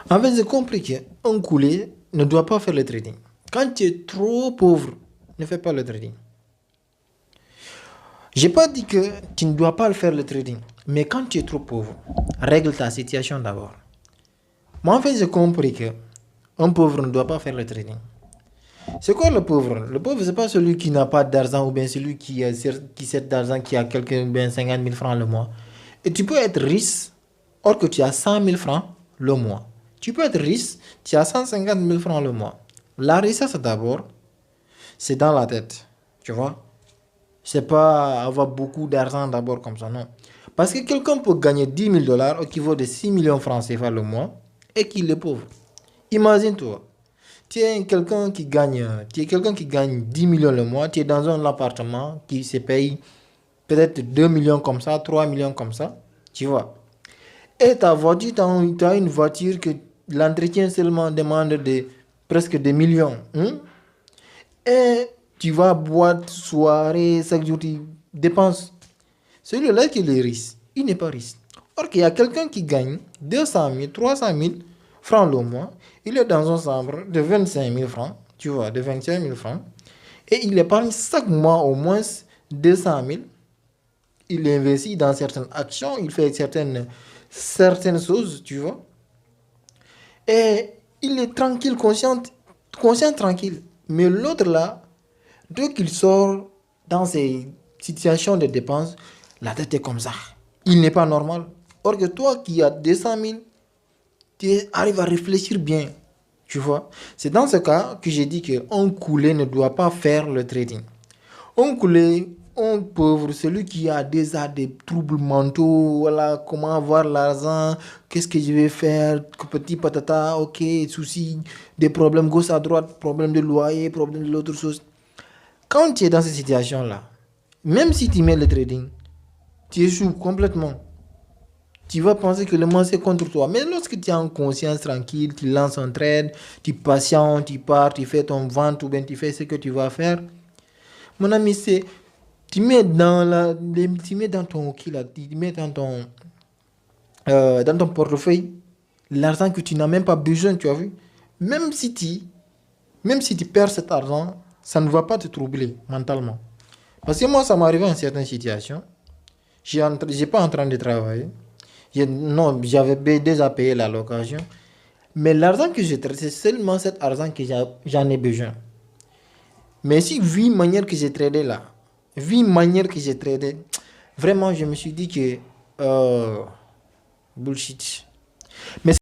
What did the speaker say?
En fait, j'ai compris qu'un coulé ne doit pas faire le trading. Quand tu es trop pauvre, ne fais pas le trading. J'ai pas dit que tu ne dois pas le faire le trading. Mais quand tu es trop pauvre, règle ta situation d'abord. Moi, en fait, j'ai compris que un pauvre ne doit pas faire le trading. C'est quoi le pauvre? Le pauvre, c'est pas celui qui n'a pas d'argent ou bien celui qui sert d'argent, qui a quelques bien 50 000 francs le mois. Et tu peux être riche, or que tu as 100 000 francs le mois. Tu peux être riche, tu as 150 000 francs le mois. La richesse d'abord, c'est dans la tête. Tu vois? C'est pas avoir beaucoup d'argent d'abord comme ça, non. Parce que quelqu'un peut gagner 10 000 $ au équivaut de 6 millions francs CFA le mois et qu'il est pauvre. Imagine-toi. Tu es quelqu'un qui gagne 10 millions le mois, tu es dans un appartement qui se paye peut-être 2 millions comme ça, 3 millions comme ça, tu vois. Et ta voiture, tu as une voiture que l'entretien seulement demande presque des millions, hein. Et tu vas boire, soirée, chaque jour tu dépenses. Celui-là qui est riche, il n'est pas riche. Or qu'il y a quelqu'un qui gagne 200 000, 300 000 francs le mois. Il est dans une chambre de 25 000 francs, tu vois, de 25 000 francs. Et il épargne chaque mois au moins 200 000. Il investit dans certaines actions, il fait certaines choses, tu vois. Et il est tranquille, conscient tranquille. Mais l'autre là, dès qu'il sort dans ces situations de dépenses, la tête est comme ça. Il n'est pas normal. Or que toi qui as 200 000, tu arrives à réfléchir bien. Tu vois. C'est dans ce cas que j'ai dit qu'un coulé ne doit pas faire le trading. Un coulé, un pauvre, celui qui a déjà des troubles mentaux, voilà, comment avoir l'argent, qu'est-ce que je vais faire, petit patata, ok, soucis, des problèmes gauche à droite, problème de loyer, problème de l'autre chose. Quand tu es dans cette situation-là, même si tu mets le trading, tu échoues complètement. Tu vas penser que le monde c'est contre toi. Mais lorsque tu es en conscience tranquille, tu lances un trade, tu patientes, tu pars, tu fais ton vente ou bien tu fais ce que tu vas faire. Mon ami, c'est tu mets dans ton tu mets dans ton portefeuille l'argent que tu n'as même pas besoin, tu as vu. Même si tu, même si tu perds cet argent, ça ne va pas te troubler mentalement. Parce que moi, ça m'est arrivé en certaines situations. J'ai pas en train de travailler. Non, j'avais déjà payé la location. Mais l'argent que j'ai traité, c'est seulement cet argent que j'en ai besoin. Mais si, vu la manière que j'ai tradé là, vu la manière que j'ai tradé, vraiment, je me suis dit que bullshit. Mais